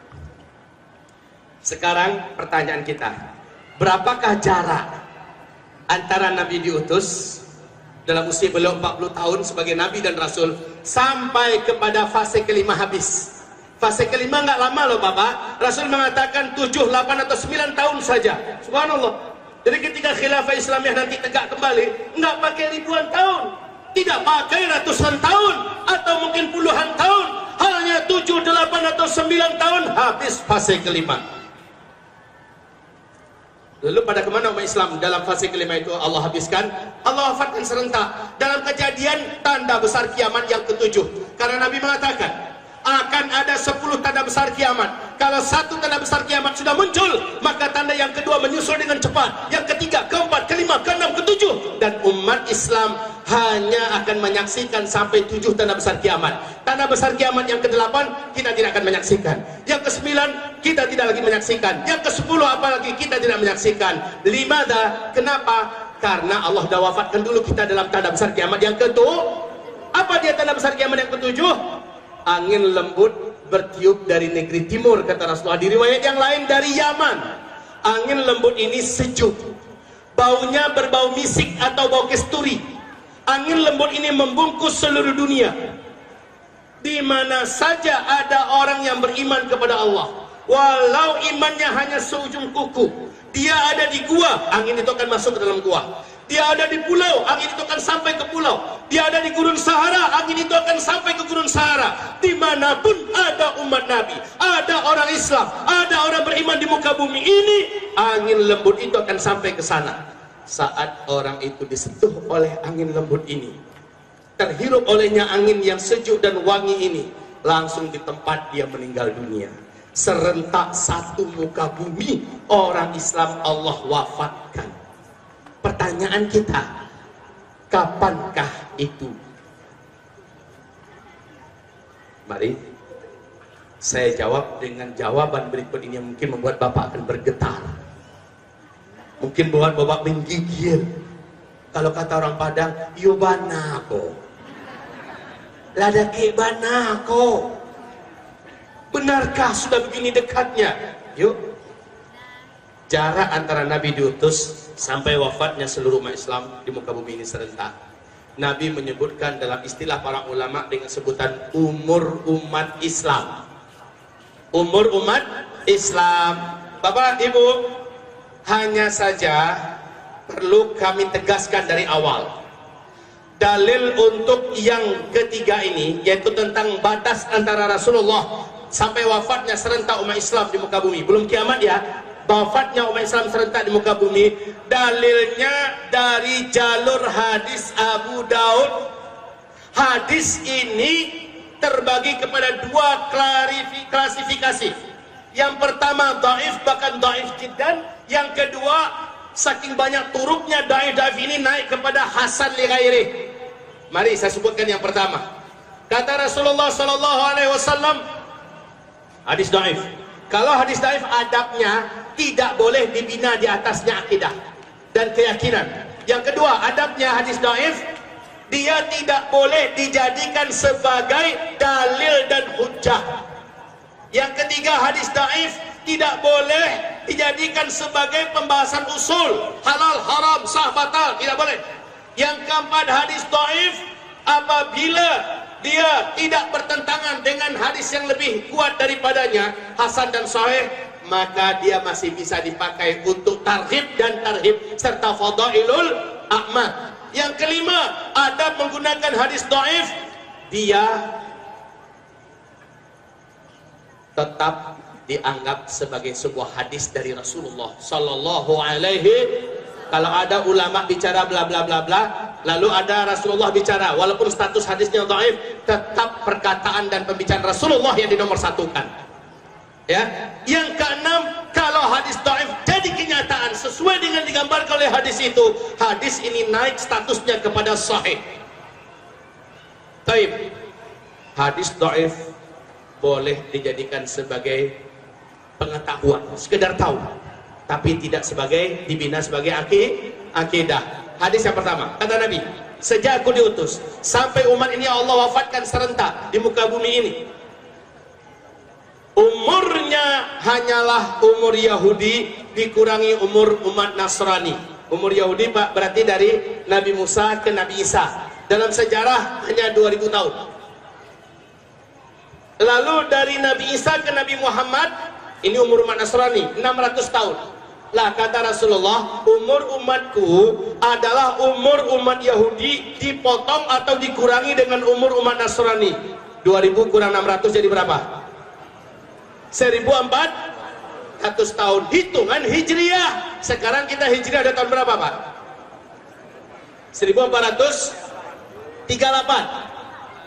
Sekarang pertanyaan kita, berapakah jarak antara Nabi diutus dalam usia beliau 40 tahun sebagai Nabi dan Rasul sampai kepada fase kelima habis? Fase kelima nggak lama loh Bapak. Rasul mengatakan 7, 8 atau 9 tahun saja. Subhanallah. Jadi ketika khilafah Islamiyah nanti tegak kembali, nggak pakai ribuan tahun, tidak pakai ratusan tahun atau mungkin puluhan tahun, hanya 7, 8 atau 9 tahun habis fase kelima. Lalu pada kemana umat Islam dalam fase kelima itu? Allah habiskan, Allah wafatkan serentak dalam kejadian tanda besar kiamat yang ke-7. Karena Nabi mengatakan akan ada 10 tanda besar kiamat. Kalau satu tanda besar kiamat sudah muncul, maka tanda yang kedua menyusul dengan cepat, yang ketiga, keempat, kelima, keenam, ketujuh, dan umat umat Islam hanya akan menyaksikan sampai 7 tanda besar kiamat. Tanda besar kiamat yang ke-8 kita tidak akan menyaksikan. Yang ke-9 kita tidak lagi menyaksikan. Yang ke-10 apalagi kita tidak menyaksikan. Limada? Kenapa? Karena Allah dah wafatkan dulu kita dalam tanda besar kiamat yang ke-7. Apa dia tanda besar kiamat yang ke-7? Angin lembut bertiup dari negeri timur, kata Rasulullah. Di riwayat yang lain dari Yaman. Angin lembut ini sejuk, baunya berbau misik atau bau kesturi. Angin lembut ini membungkus seluruh dunia. Di mana saja ada orang yang beriman kepada Allah, walau imannya hanya seujung kuku, dia ada di gua, angin itu akan masuk ke dalam gua. Dia ada di pulau, angin itu akan sampai ke pulau. Dia ada di gurun Sahara, angin itu akan sampai ke gurun Sahara. Dimanapun ada umat Nabi, ada orang Islam, ada orang beriman di muka bumi ini, angin lembut itu akan sampai ke sana. Saat orang itu disentuh oleh angin lembut ini, terhirup olehnya angin yang sejuk dan wangi ini, langsung di tempat dia meninggal dunia. Serentak satu muka bumi, orang Islam Allah wafatkan. Pertanyaan kita, kapankah itu? Mari saya jawab dengan jawaban berikut ini yang mungkin membuat Bapak akan bergetar, mungkin buat Bapak menggigil. Kalau kata orang Padang, yo banako, ladake banako. Benarkah sudah begini dekatnya? Yuk, jarak antara Nabi diutus sampai wafatnya seluruh umat Islam di muka bumi ini serentak. Nabi menyebutkan dalam istilah para ulama dengan sebutan umur umat Islam. Umur umat Islam. Bapak, Ibu, hanya saja perlu kami tegaskan dari awal. Dalil untuk yang ketiga ini, yaitu tentang batas antara Rasulullah sampai wafatnya serentak umat Islam di muka bumi. Belum kiamat ya, wafatnya umat Islam serentak di muka bumi. Dalilnya dari jalur hadis Abu Daud. Hadis ini terbagi kepada 2 klasifikasi. Yang pertama dhaif, bahkan dhaif jiddan. Yang kedua, saking banyak turuknya dhaif ini naik kepada hasan li ghairi. Mari saya sebutkan yang pertama. Kata Rasulullah sallallahu alaihi wasallam, hadis dhaif. Kalau hadis dhaif adabnya tidak boleh dibina di atasnya akidah dan keyakinan. Yang kedua, adabnya hadis dhaif, dia tidak boleh dijadikan sebagai dalil dan hujjah. Yang ketiga, hadis dhaif tidak boleh dijadikan sebagai pembahasan usul halal, haram, sah, batal, tidak boleh. Yang keempat, hadis dhaif apabila dia tidak bertentangan dengan hadis yang lebih kuat daripadanya, hasan dan sahih, maka dia masih bisa dipakai untuk targhib dan tarhib serta fadailul a'mal. Yang kelima, adab menggunakan hadis dhaif, dia tetap dianggap sebagai sebuah hadis dari Rasulullah sallallahu alaihi. Kalau ada ulama bicara bla bla bla bla, lalu ada Rasulullah bicara, walaupun status hadisnya dhaif, tetap perkataan dan pembicaraan Rasulullah yang dinomorsatukan. Ya. Yang keenam, kalau hadis dhaif jadi kenyataan sesuai dengan digambarkan oleh hadis itu, hadis ini naik statusnya kepada sahih. Taib. Hadis dhaif boleh dijadikan sebagai pengetahuan, sekedar tahu, tapi tidak sebagai dibina sebagai akidah. Hadis yang pertama, kata Nabi, sejak aku diutus sampai umat ini Allah wafatkan serentak di muka bumi ini, umurnya hanyalah umur Yahudi dikurangi umur umat Nasrani. Umur Yahudi Pak berarti dari Nabi Musa ke Nabi Isa. Dalam sejarah hanya 2000 tahun. Lalu dari Nabi Isa ke Nabi Muhammad, ini umur umat Nasrani 600 tahun. Lah kata Rasulullah, umur umatku adalah umur umat Yahudi dipotong atau dikurangi dengan umur umat Nasrani. 2000 kurang 600 jadi berapa? 1400 tahun. Hitungan Hijriah. Sekarang kita Hijriah ada tahun berapa Pak? 1438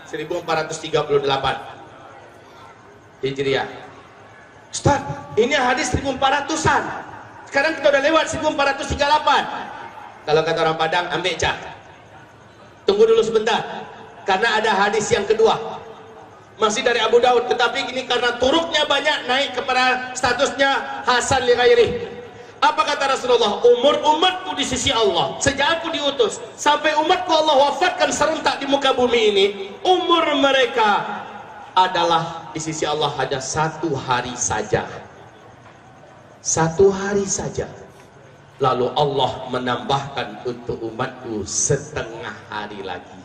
1438 Hijriah. Ustaz, ini hadis 1400-an. Sekarang kita udah lewat 1438. Kalau kata orang Padang, ambil cah. Tunggu dulu sebentar, karena ada hadis yang kedua, masih dari Abu Daud, tetapi ini karena turuknya banyak naik kepada statusnya Hasan li ghairi. Apa kata Rasulullah? Umur umatku di sisi Allah sejak aku diutus sampai umatku Allah wafatkan serentak di muka bumi ini, umur mereka adalah di sisi Allah hanya 1 hari saja. 1 hari saja. Lalu Allah menambahkan untuk umatku 1/2 hari lagi.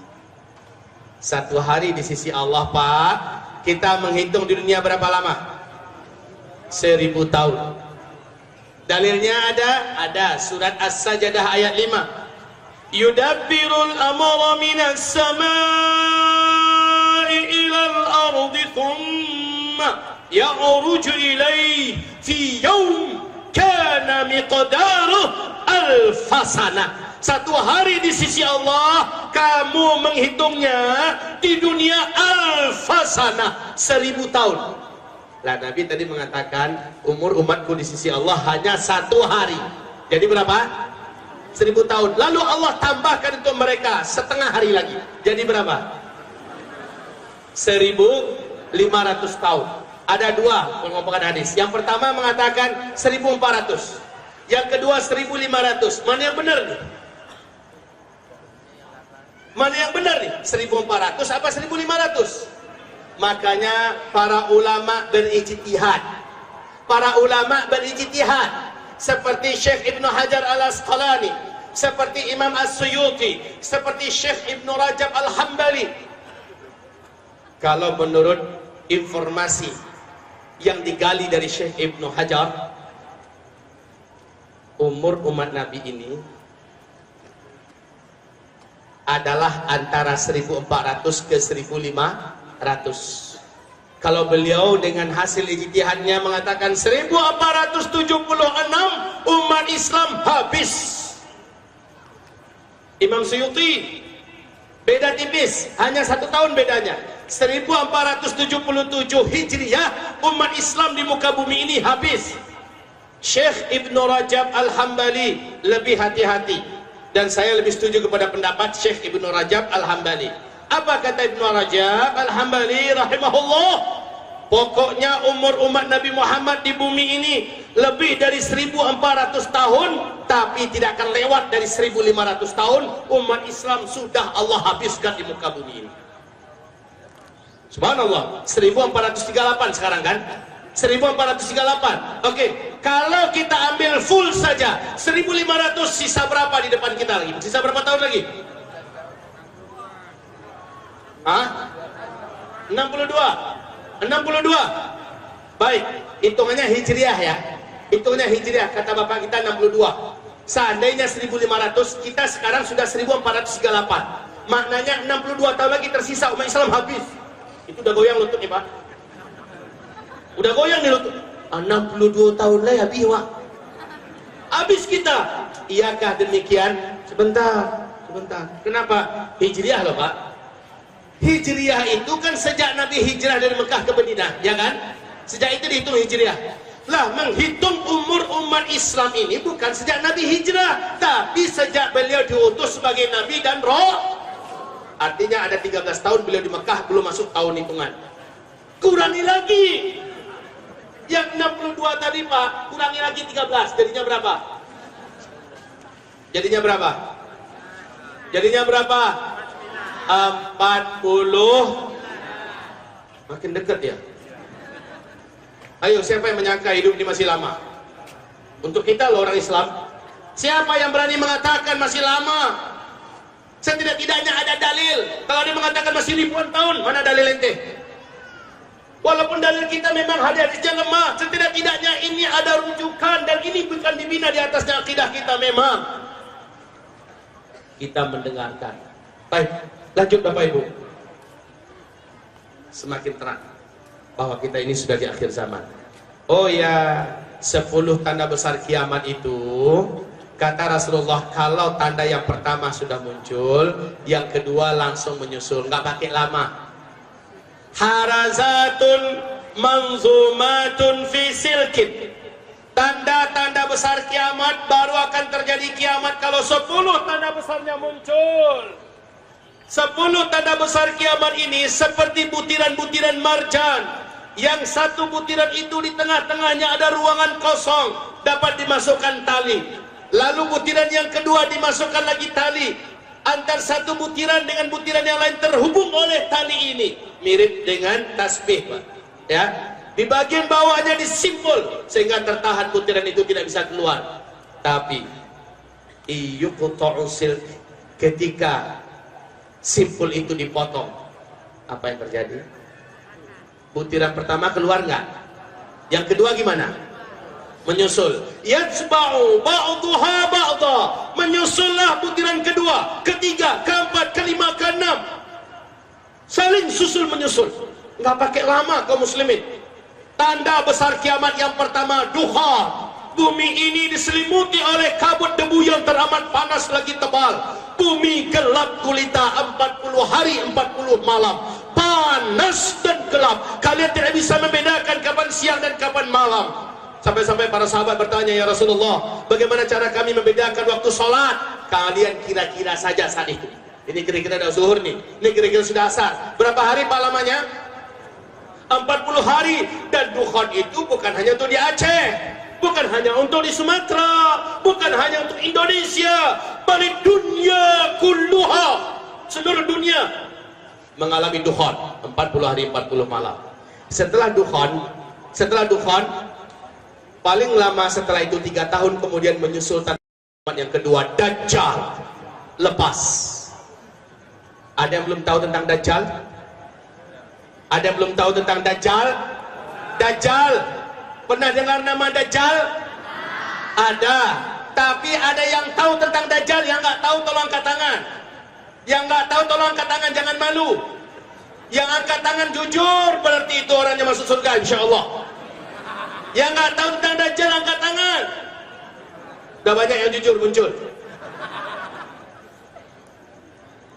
1 hari di sisi Allah, Pak, kita menghitung di dunia berapa lama? 1000 tahun. Dalilnya ada surat As-Sajdah ayat 5. Yudabbirul amra minas samai ilal ardi thumma ya'ruju ilaihi fi yawm kana miqdaruhu alfasana. 1 hari di sisi Allah kamu menghitungnya di dunia alfasana, 1000 tahun. Lah Nabi tadi mengatakan umur umatku di sisi Allah hanya 1 hari. Jadi berapa? 1000 tahun. Lalu Allah tambahkan untuk mereka 1/2 hari lagi. Jadi berapa? 1500 tahun. Ada 2 pengomongan hadis. Yang pertama mengatakan 1400. Yang kedua 1500. Mana yang benar nih? Mana yang benar nih? 1400 apa 1500? Makanya para ulama berijtihad. Para ulama berijtihad seperti Syekh Ibnu Hajar Al-Asqalani, seperti Imam As-Suyuti, seperti Syekh Ibnu Rajab Al-Hambali. Kalau menurut informasi yang digali dari Syekh Ibnu Hajar, umur umat Nabi ini adalah antara 1400 ke 1500. Kalau beliau dengan hasil ijtihadnya mengatakan 1476 umat Islam habis. Imam Suyuti beda tipis, hanya 1 tahun bedanya. 1477 Hijriah umat Islam di muka bumi ini habis. Syekh Ibnu Rajab Al-Hambali lebih hati-hati, dan saya lebih setuju kepada pendapat Syekh Ibnu Rajab Al-Hambali. Apa kata Ibnu Rajab Al-Hambali rahimahullah? Pokoknya umur umat Nabi Muhammad di bumi ini lebih dari 1400 tahun, tapi tidak akan lewat dari 1500 tahun umat Islam sudah Allah habiskan di muka bumi ini. Subhanallah, 1438 sekarang kan? 1438. Oke, kalau kita ambil full saja 1500, sisa berapa di depan kita lagi? Sisa berapa tahun lagi? Hah? 62. Baik, hitungannya Hijriah ya. Hitungannya Hijriah, kata bapak kita 62. Seandainya 1500, kita sekarang sudah 1438. Maknanya 62 tahun lagi tersisa umat Islam habis. Itu udah goyang lutut nih Pak. Udah goyang nih lutut. 62 tahun lagi habis Pak. Habis kita. Iyakah demikian? Sebentar. Kenapa? Hijriah loh Pak. Hijriah itu kan sejak Nabi hijrah dari Mekah ke Madinah, ya kan? Sejak itu dihitung Hijriah. Lah, menghitung umur umat Islam ini bukan sejak Nabi hijrah, tapi sejak beliau diutus sebagai Nabi dan Roh. Artinya ada 13 tahun beliau di Mekah, belum masuk tahun hitungan. Kurangi lagi. Yang 62 tadi Pak, kurangi lagi 13, jadinya berapa? Jadinya berapa? 40. Makin dekat ya. Ayo, siapa yang menyangka hidup ini masih lama? Untuk kita loh orang Islam. Siapa yang berani mengatakan masih lama? Setidak-tidaknya ada dalil. Kalau dia mengatakan masih ribuan tahun, mana dalil ente? Walaupun dalil kita memang hadisnya lemah, setidak-tidaknya ini ada rujukan, dan ini bukan dibina di atasnya akidah kita memang. Kita mendengarkan. Baik, lanjut Bapak Ibu. Semakin terang bahwa kita ini sudah di akhir zaman. Oh ya, 10 tanda besar kiamat itu, kata Rasulullah, kalau tanda yang pertama sudah muncul, yang kedua langsung menyusul, nggak pakai lama. Harazatun manzumatun fi silkin. Tanda-tanda besar kiamat baru akan terjadi kiamat kalau 10 tanda besarnya muncul. 10 tanda besar kiamat ini seperti butiran-butiran marjan. Yang satu butiran itu di tengah-tengahnya ada ruangan kosong, dapat dimasukkan tali. Lalu butiran yang kedua dimasukkan lagi tali. Antar satu butiran dengan butiran yang lain terhubung oleh tali ini. Mirip dengan tasbih, Pak. Ya. Di bagian bawahnya disimpul sehingga tertahan butiran itu tidak bisa keluar. Tapi iyuqta'usil, ketika simpul itu dipotong, apa yang terjadi? Butiran pertama keluar nggak? Yang kedua gimana? Menyusul. Yatsba'u ba'duha ba'da. Menyusullah butiran kedua, ketiga, keempat, kelima, keenam. Saling susul menyusul. Nggak pakai lama kaum muslimin. Tanda besar kiamat yang pertama, duha. Bumi ini diselimuti oleh kabut debu yang teramat panas lagi tebal. Bumi gelap gulita 40 hari 40 malam. Panas dan gelap. Kalian tidak bisa membedakan kapan siang dan kapan malam. Sampai-sampai para sahabat bertanya, ya Rasulullah, bagaimana cara kami membedakan waktu sholat? Kalian kira-kira saja saat itu. Ini kira-kira sudah zuhur nih. Ini kira-kira sudah asar. Berapa hari Pak lamanya? 40 hari. Dan dukhan itu bukan hanya untuk di Aceh, bukan hanya untuk di Sumatera, bukan hanya untuk Indonesia, balik dunia kulluha, seluruh dunia mengalami dukhan 40 hari 40 malam. Setelah dukhan paling lama setelah itu 3 tahun kemudian menyusul tanda yang kedua, Dajjal lepas. Ada yang belum tahu tentang Dajjal? Ada yang belum tahu tentang Dajjal? Dajjal, pernah dengar nama Dajjal? Ada. Tapi ada yang tahu tentang Dajjal, yang nggak tahu tolong angkat tangan. Yang nggak tahu tolong angkat tangan, jangan malu. Yang angkat tangan jujur, berarti itu orangnya masuk surga insyaallah. Yang nggak tahu tentang Dajjal angkat tangan. Udah banyak yang jujur muncul.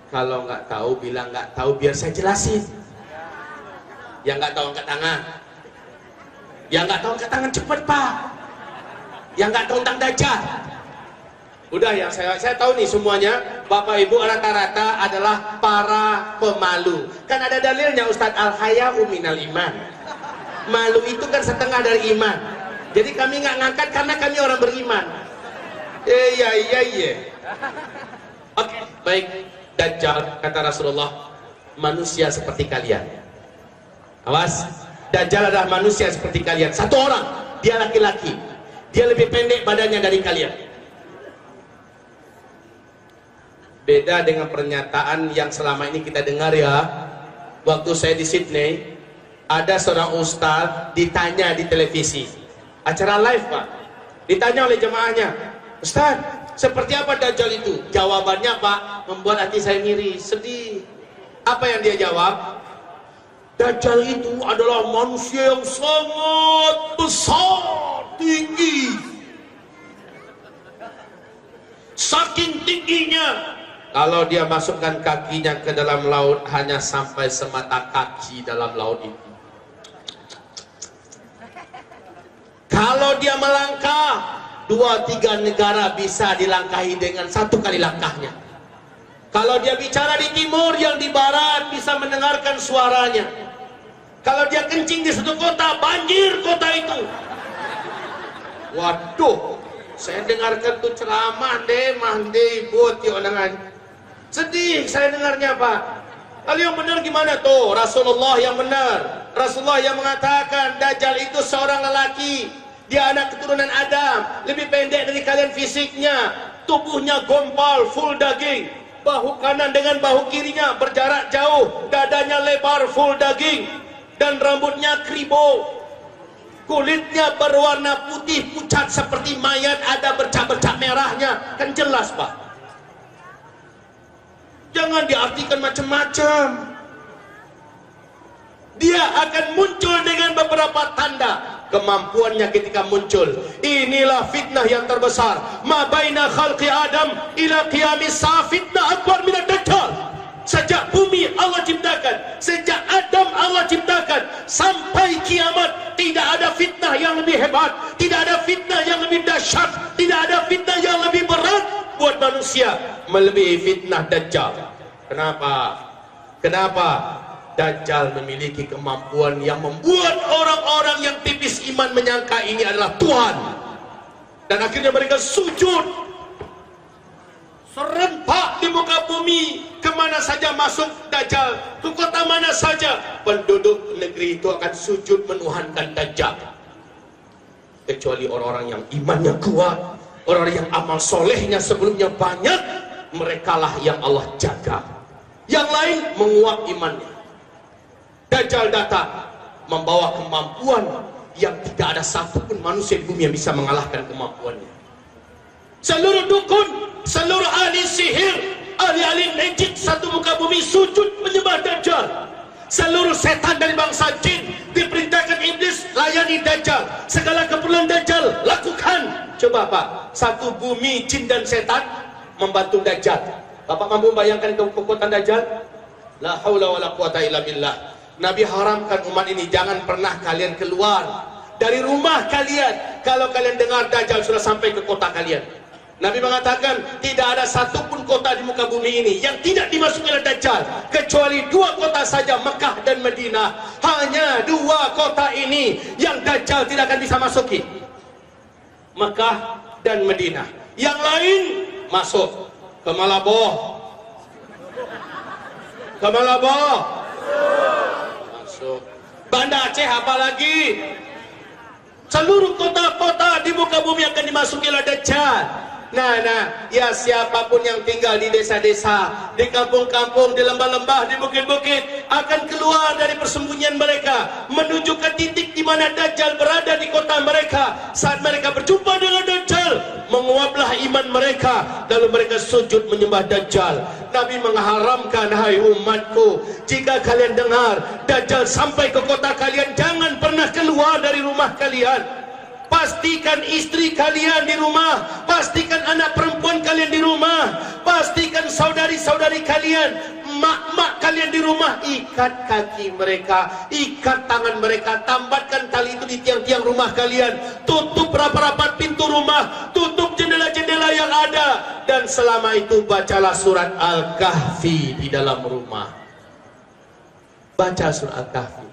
Kalau nggak tahu bilang nggak tahu biar saya jelasin. Yang nggak tahu angkat tangan. Yang nggak tahu angkat tangan cepet Pak. Yang nggak tahu tentang Dajjal. Udah yang saya tahu nih semuanya. Bapak Ibu rata-rata adalah para pemalu. Kan ada dalilnya Ustadz, al-haya'u minal iman. Malu itu kan setengah dari iman. Jadi kami nggak ngangkat karena kami orang beriman. Iya. Oke, baik. Dajjal, kata Rasulullah, manusia seperti kalian. Awas, Dajjal adalah manusia seperti kalian. Satu orang, dia laki-laki. Dia lebih pendek badannya dari kalian. Beda dengan pernyataan yang selama ini kita dengar ya. Waktu saya di Sydney, ada seorang ustaz ditanya di televisi. Acara live Pak. Ditanya oleh jemaahnya, Ustaz, seperti apa Dajjal itu? Jawabannya Pak, membuat hati saya ngiri, sedih. Apa yang dia jawab? Dajjal itu adalah manusia yang sangat besar, tinggi. Saking tingginya, kalau dia masukkan kakinya ke dalam laut, hanya sampai semata kaki dalam laut itu. Kalau dia melangkah, 2-3 negara bisa dilangkahi dengan 1 kali langkahnya. Kalau dia bicara di timur, yang di barat bisa mendengarkan suaranya. Kalau dia kencing di satu kota, banjir kota itu. Waduh, saya dengarkan tuh ceramah deh, mandi buat dengan sedih saya dengarnya Pak. Kalau yang benar gimana tuh? Rasulullah yang benar. Rasulullah yang mengatakan Dajjal itu seorang lelaki. Dia anak keturunan Adam, lebih pendek dari kalian fisiknya, tubuhnya gompal, full daging, bahu kanan dengan bahu kirinya berjarak jauh, dadanya lebar, full daging, dan rambutnya kribo, kulitnya berwarna putih pucat seperti mayat, ada bercak-bercak merahnya, kan jelas Pak. Jangan diartikan macam-macam. Dia akan muncul dengan beberapa tanda. Kemampuannya ketika muncul, inilah fitnah yang terbesar. Ma baina khalqi Adam ila qiyamis sa'a fitnah akbar minad Dajjal. Sejak bumi Allah ciptakan, sejak Adam Allah ciptakan sampai kiamat, tidak ada fitnah yang lebih hebat, tidak ada fitnah yang lebih dahsyat, tidak ada fitnah yang lebih berat buat manusia melebihi fitnah Dajjal. Kenapa? Kenapa? Dajjal memiliki kemampuan yang membuat orang-orang yang tipis iman menyangka ini adalah Tuhan. Dan akhirnya mereka sujud serentak di muka bumi. Kemana saja masuk Dajjal, ke kota mana saja, penduduk negeri itu akan sujud menuhankan Dajjal. Kecuali orang-orang yang imannya kuat, orang-orang yang amal solehnya sebelumnya banyak, merekalah yang Allah jaga. Yang lain menguap imannya. Dajjal datang membawa kemampuan yang tidak ada satupun manusia di bumi yang bisa mengalahkan kemampuannya. Seluruh dukun, seluruh ahli sihir, ahli-ahli magic satu muka bumi sujud menyembah Dajjal. Seluruh setan dari bangsa jin diperintahkan iblis layani Dajjal. Segala keperluan Dajjal lakukan. Coba Pak, satu bumi jin dan setan membantu Dajjal. Bapak mampu bayangkan kekuatan Dajjal? La haula wala quwata illa billah. Nabi haramkan umat ini, jangan pernah kalian keluar dari rumah kalian kalau kalian dengar Dajjal sudah sampai ke kota kalian. Nabi mengatakan tidak ada satupun kota di muka bumi ini yang tidak dimasuki oleh Dajjal kecuali dua kota saja, Mekah dan Madinah. Hanya dua kota ini yang Dajjal tidak akan bisa masuki, Mekah dan Madinah. Yang lain masuk ke Malabo, ke Malabo, masuk Banda Aceh, apalagi seluruh kota-kota di muka bumi akan dimasuki oleh Dajjal. Nah, ya siapapun yang tinggal di desa-desa, di kampung-kampung, di lembah-lembah, di bukit-bukit akan keluar dari persembunyian mereka menuju ke titik di mana Dajjal berada di kota mereka. Saat mereka berjumpa dengan Dajjal, menguaplah iman mereka, lalu mereka sujud menyembah Dajjal. Nabi mengharamkan, hai umatku, jika kalian dengar Dajjal sampai ke kota kalian, jangan pernah keluar dari rumah kalian. Pastikan istri kalian di rumah, pastikan anak perempuan kalian di rumah, pastikan saudari-saudari kalian, mak-mak kalian di rumah. Ikat kaki mereka, ikat tangan mereka, tambatkan tali itu di tiang-tiang rumah kalian, tutup rapat-rapat pintu rumah, tutup jendela-jendela yang ada, dan selama itu bacalah surat Al-Kahfi di dalam rumah. Baca surat Al-Kahfi.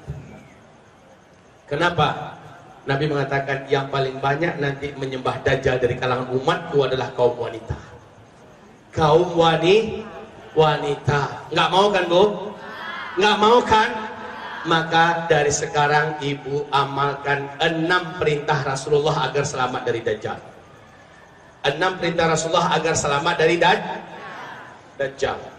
Kenapa? Nabi mengatakan yang paling banyak nanti menyembah Dajjal dari kalangan umatku adalah kaum wanita. Kaum wanita. Nggak mau kan Bu? Nggak mau kan? Maka dari sekarang ibu amalkan 6 perintah Rasulullah agar selamat dari Dajjal. 6 perintah Rasulullah agar selamat dari Dajjal.